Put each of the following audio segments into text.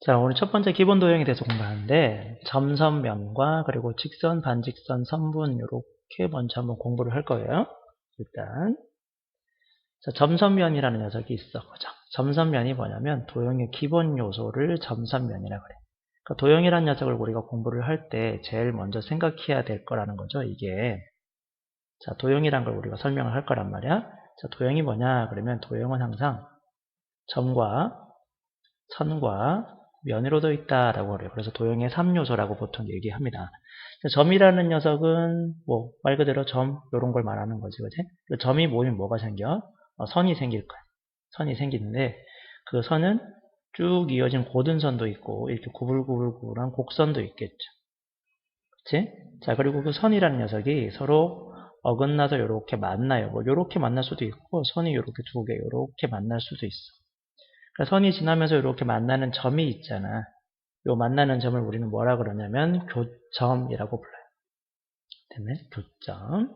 자, 오늘 첫 번째 기본 도형에 대해서 공부하는데 점선면과 그리고 직선, 반직선, 선분 이렇게 먼저 한번 공부를 할 거예요. 일단 자, 점선면이라는 녀석이 있어. 그죠? 점선면이 뭐냐면 도형의 기본 요소를 점선면이라 그래. 그러니까 도형이라는 녀석을 우리가 공부를 할 때 제일 먼저 생각해야 될 거라는 거죠. 이게 자, 도형이란 걸 우리가 설명을 할 거란 말이야. 자, 도형이 뭐냐? 그러면 도형은 항상 점과 선과 면으로 되어 있다라고 그래요. 그래서 도형의 3요소라고 보통 얘기합니다. 점이라는 녀석은 뭐 말 그대로 점 이런 걸 말하는 거지, 그지? 점이 모이면 뭐가 생겨? 선이 생길 거야. 선이 생기는데 그 선은 쭉 이어진 고든선도 있고 이렇게 구불구불구불한 곡선도 있겠죠. 그치? 자, 그리고 그 선이라는 녀석이 서로 어긋나서 이렇게 만나요. 뭐 이렇게 만날 수도 있고 선이 이렇게 두 개 이렇게 만날 수도 있어. 그러니까 선이 지나면서 이렇게 만나는 점이 있잖아. 요 만나는 점을 우리는 뭐라 그러냐면 교점이라고 불러요. 됐네? 교점.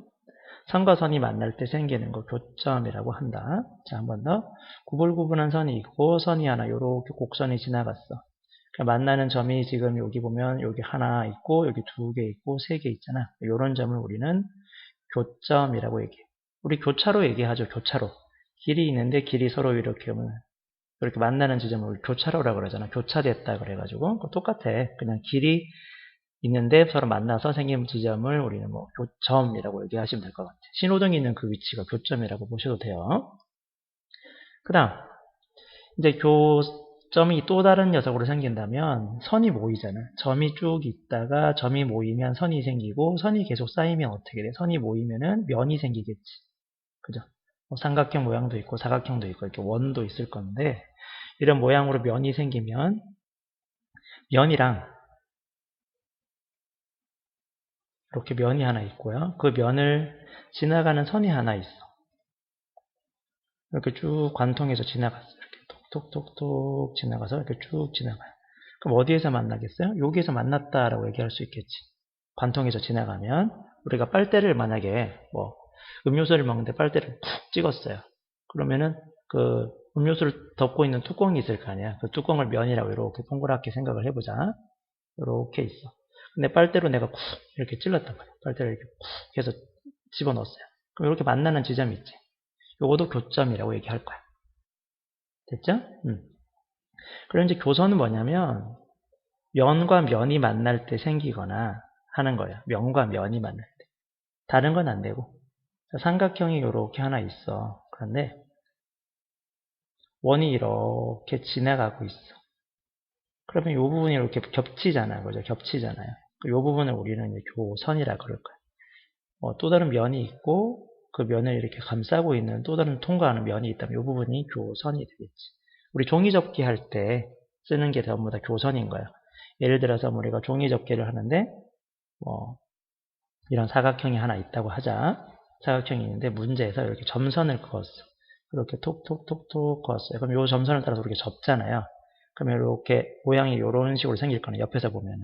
선과 선이 만날 때 생기는 거 교점이라고 한다. 자, 한 번 더. 구불구불한 선이 있고 선이 하나 요렇게 곡선이 지나갔어. 그러니까 만나는 점이 지금 여기 보면 여기 하나 있고 여기 두 개 있고 세 개 있잖아. 요런 점을 우리는 교점이라고 얘기해. 우리 교차로 얘기하죠. 교차로. 길이 있는데 길이 서로 이렇게 오면 이렇게 만나는 지점을 우리 교차로라고 그러잖아. 교차됐다 그래가지고 똑같아. 그냥 길이 있는데 서로 만나서 생긴 지점을 우리는 뭐 교점이라고 얘기하시면 될 것 같아. 신호등이 있는 그 위치가 교점이라고 보셔도 돼요. 그 다음 이제 교점이 또 다른 녀석으로 생긴다면 선이 모이잖아. 점이 쭉 있다가 점이 모이면 선이 생기고 선이 계속 쌓이면 어떻게 돼? 선이 모이면은 면이 생기겠지. 그죠? 뭐 삼각형 모양도 있고 사각형도 있고 이렇게 원도 있을 건데 이런 모양으로 면이 생기면 면이랑 이렇게 면이 하나 있고요. 그 면을 지나가는 선이 하나 있어. 이렇게 쭉 관통해서 지나갔어요. 이렇게 톡톡톡톡 지나가서 이렇게 쭉 지나가요. 그럼 어디에서 만나겠어요? 여기에서 만났다라고 얘기할 수 있겠지. 관통해서 지나가면 우리가 빨대를 만약에 뭐 음료수를 먹는데 빨대를 푹 찍었어요. 그러면은 그 음료수를 덮고 있는 뚜껑이 있을 거 아니야. 그 뚜껑을 면이라고 이렇게 동그랗게 생각을 해보자. 이렇게 있어. 근데 빨대로 내가 쿡 이렇게 찔렀단 말이야. 빨대를 이렇게 쿡 해서 집어넣었어요. 그럼 이렇게 만나는 지점이 있지. 요것도 교점이라고 얘기할 거야. 됐죠? 그럼 이제 교선은 뭐냐면 면과 면이 만날 때 생기거나 하는 거야. 면과 면이 만날 때. 다른 건 안 되고. 삼각형이 이렇게 하나 있어. 그런데 원이 이렇게 지나가고 있어. 그러면 이 부분이 이렇게 겹치잖아요. 그죠? 겹치잖아요. 이 부분을 우리는 이제 교선이라 그럴 거야. 또 다른 면이 있고 그 면을 이렇게 감싸고 있는 또 다른 통과하는 면이 있다면 이 부분이 교선이 되겠지. 우리 종이 접기 할 때 쓰는 게 전부 다 교선인 거야. 예를 들어서 우리가 종이 접기를 하는데 뭐 이런 사각형이 하나 있다고 하자. 사각형이 있는데 문제에서 이렇게 점선을 그었어. 이렇게 톡톡톡톡 그었어요. 그럼 이 점선을 따라서 이렇게 접잖아요. 그러면 이렇게 모양이 이런 식으로 생길 거는 옆에서 보면은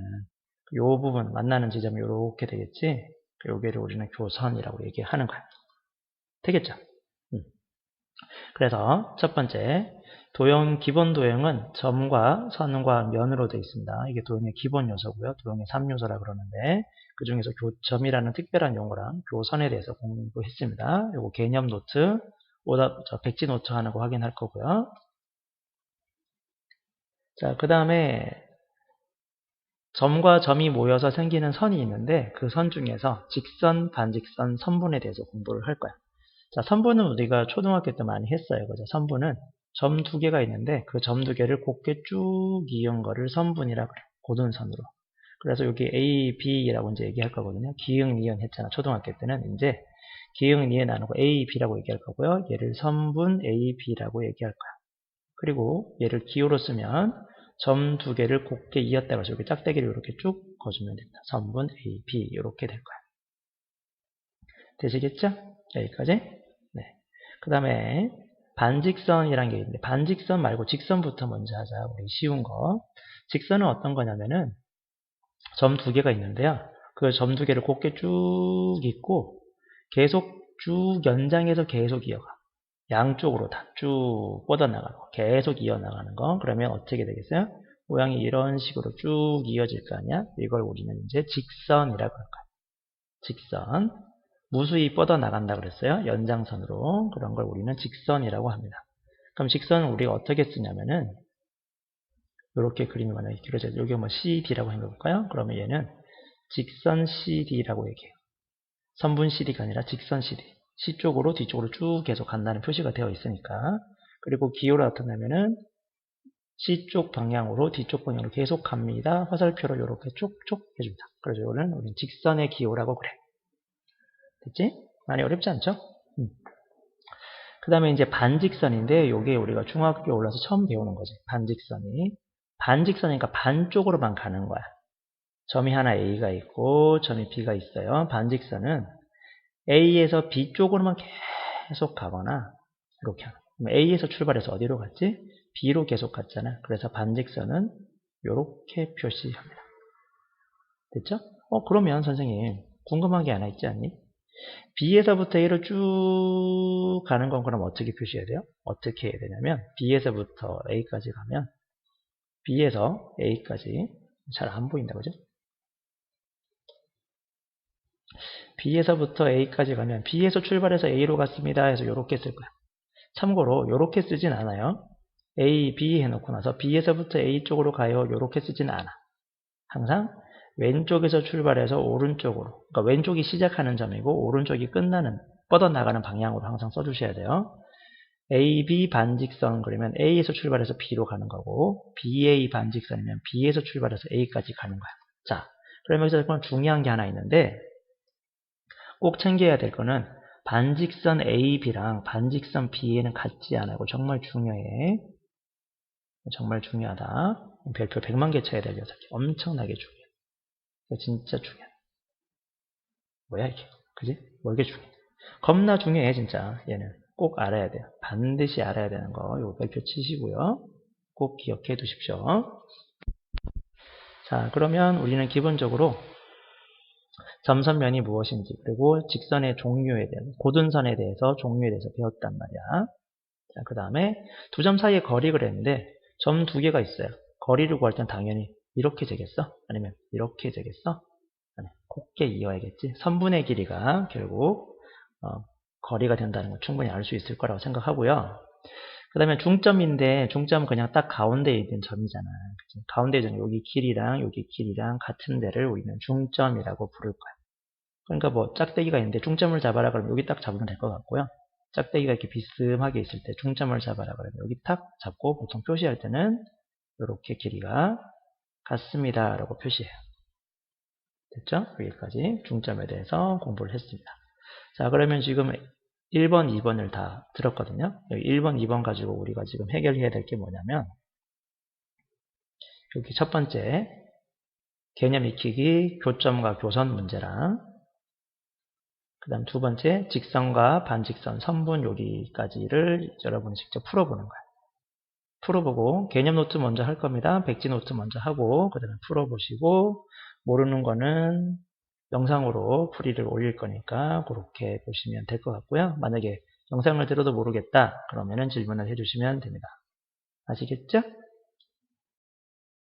이 부분 만나는 지점이 이렇게 되겠지. 여기를 우리는 교선이라고 얘기하는 거야. 되겠죠? 그래서 첫 번째 도형 기본 도형은 점과 선과 면으로 되어 있습니다. 이게 도형의 기본 요소고요. 도형의 3요소라 그러는데 그 중에서 교점이라는 특별한 용어랑 교선에 대해서 공부했습니다. 요거 개념 노트, 백지 노트 하는 거 확인할 거고요. 자, 그 다음에 점과 점이 모여서 생기는 선이 있는데 그 선 중에서 직선, 반직선, 선분에 대해서 공부를 할 거야. 자, 선분은 우리가 초등학교 때 많이 했어요. 그죠? 선분은 점 두 개가 있는데 그 점 두 개를 곱게 쭉 이은 거를 선분이라 그래. 고든선으로. 그래서 여기 A, B라고 이제 얘기할 거거든요. 기흥, 니은 했잖아. 초등학교 때는 이제 기흥, 니은 나누고 A, B라고 얘기할 거고요. 얘를 선분 A, B라고 얘기할 거야. 그리고 얘를 기호로 쓰면 점 두 개를 곱게 이었다고 해서 여기 짝대기를 이렇게 쭉 거주면 됩니다. 선분 A, B 이렇게 될 거야. 되시겠죠? 여기까지. 네. 그 다음에 반직선이라는 게 있는데 반직선 말고 직선부터 먼저 하자. 우리 쉬운 거. 직선은 어떤 거냐면은 점 두 개가 있는데요. 그 점 두 개를 곱게 쭉 있고 계속 쭉 연장해서 계속 이어가. 양쪽으로 다 쭉 뻗어나가고 계속 이어나가는 거. 그러면 어떻게 되겠어요? 모양이 이런 식으로 쭉 이어질 거 아니야? 이걸 우리는 이제 직선이라고 할 거야. 직선. 무수히 뻗어나간다 그랬어요. 연장선으로. 그런 걸 우리는 직선이라고 합니다. 그럼 직선은 우리가 어떻게 쓰냐면은 이렇게 그림이 만약에 길어져요. 여기 뭐 CD라고 해볼까요? 그러면 얘는 직선 CD라고 얘기해요. 선분 CD가 아니라 직선 CD. C 쪽으로 뒤쪽으로 쭉 계속 간다는 표시가 되어 있으니까. 그리고 기호를 나타내면은 C 쪽 방향으로 뒤쪽 방향으로 계속 갑니다. 화살표로 이렇게 쭉쭉 해줍니다. 그래서 이거는 우리는 직선의 기호라고 그래. 됐지? 많이 어렵지 않죠? 그 다음에 이제 반직선인데 요게 우리가 중학교에 올라서 처음 배우는 거지. 반직선이. 반직선이니까 반쪽으로만 가는 거야. 점이 하나 A가 있고 점이 B가 있어요. 반직선은 A에서 B 쪽으로만 계속 가거나 이렇게 하는 거야. A에서 출발해서 어디로 갔지? B로 계속 갔잖아. 그래서 반직선은 이렇게 표시합니다. 됐죠? 그러면 선생님 궁금한 게 하나 있지 않니? B에서부터 A로 쭉 가는 건 그럼 어떻게 표시해야 돼요? 어떻게 해야 되냐면 B에서부터 A까지 가면 B에서 A까지 잘 안 보인다 그죠? B에서부터 A까지 가면 B에서 출발해서 A로 갔습니다 해서 이렇게 쓸 거야. 참고로 이렇게 쓰진 않아요. A, B 해놓고 나서 B에서부터 A 쪽으로 가요. 이렇게 쓰진 않아. 항상 왼쪽에서 출발해서 오른쪽으로, 그러니까 왼쪽이 시작하는 점이고 오른쪽이 끝나는, 뻗어나가는 방향으로 항상 써주셔야 돼요. A, B 반직선 그러면 A에서 출발해서 B로 가는 거고 BA 반직선이면 B에서 출발해서 A까지 가는 거야. 자, 그럼 여기서 중요한 게 하나 있는데 꼭 챙겨야 될 거는 반직선 A, B랑 반직선 B에는 같지 않고 정말 중요해. 정말 중요하다. 별표 100만 개 쳐야 될 녀석이 엄청나게 중요해. 이거 진짜 중요해. 뭐야 이게? 그지? 뭐 이게 중요해. 겁나 중요해 진짜 얘는. 꼭 알아야 돼요. 반드시 알아야 되는 거. 이거 별표 치시고요. 꼭 기억해 두십시오. 자, 그러면 우리는 기본적으로 점선면이 무엇인지 그리고 직선의 종류에 대한 고든선에 대해서 종류에 대해서 배웠단 말이야. 자, 그 다음에 두 점 사이의 거리 그랬는데 점 두 개가 있어요. 거리를 구할 땐 당연히 이렇게 재겠어? 아니면 이렇게 재겠어? 아니, 곱게 이어야겠지. 선분의 길이가 결국 거리가 된다는 걸 충분히 알 수 있을 거라고 생각하고요. 그 다음에 중점인데 중점은 그냥 딱 가운데에 있는 점이잖아. 그치? 가운데 점 여기 길이랑 여기 길이랑 같은 데를 우리는 중점이라고 부를 거야. 그러니까 뭐 짝대기가 있는데 중점을 잡아라 그러면 여기 딱 잡으면 될 것 같고요. 짝대기가 이렇게 비스듬하게 있을 때 중점을 잡아라 그러면 여기 딱 잡고 보통 표시할 때는 이렇게 길이가 같습니다 라고 표시해요. 됐죠? 여기까지 중점에 대해서 공부를 했습니다. 자, 그러면 지금 1번, 2번을 다 들었거든요. 여기 1번, 2번 가지고 우리가 지금 해결해야 될 게 뭐냐면 여기 첫 번째 개념 익히기 교점과 교선 문제랑 그 다음 두 번째 직선과 반직선, 선분 여기까지를 여러분이 직접 풀어보는 거예요. 풀어보고 개념 노트 먼저 할 겁니다. 백지 노트 먼저 하고 그 다음에 풀어보시고 모르는 거는 영상으로 풀이를 올릴 거니까 그렇게 보시면 될 것 같고요. 만약에 영상을 들어도 모르겠다 그러면은 질문을 해주시면 됩니다. 아시겠죠?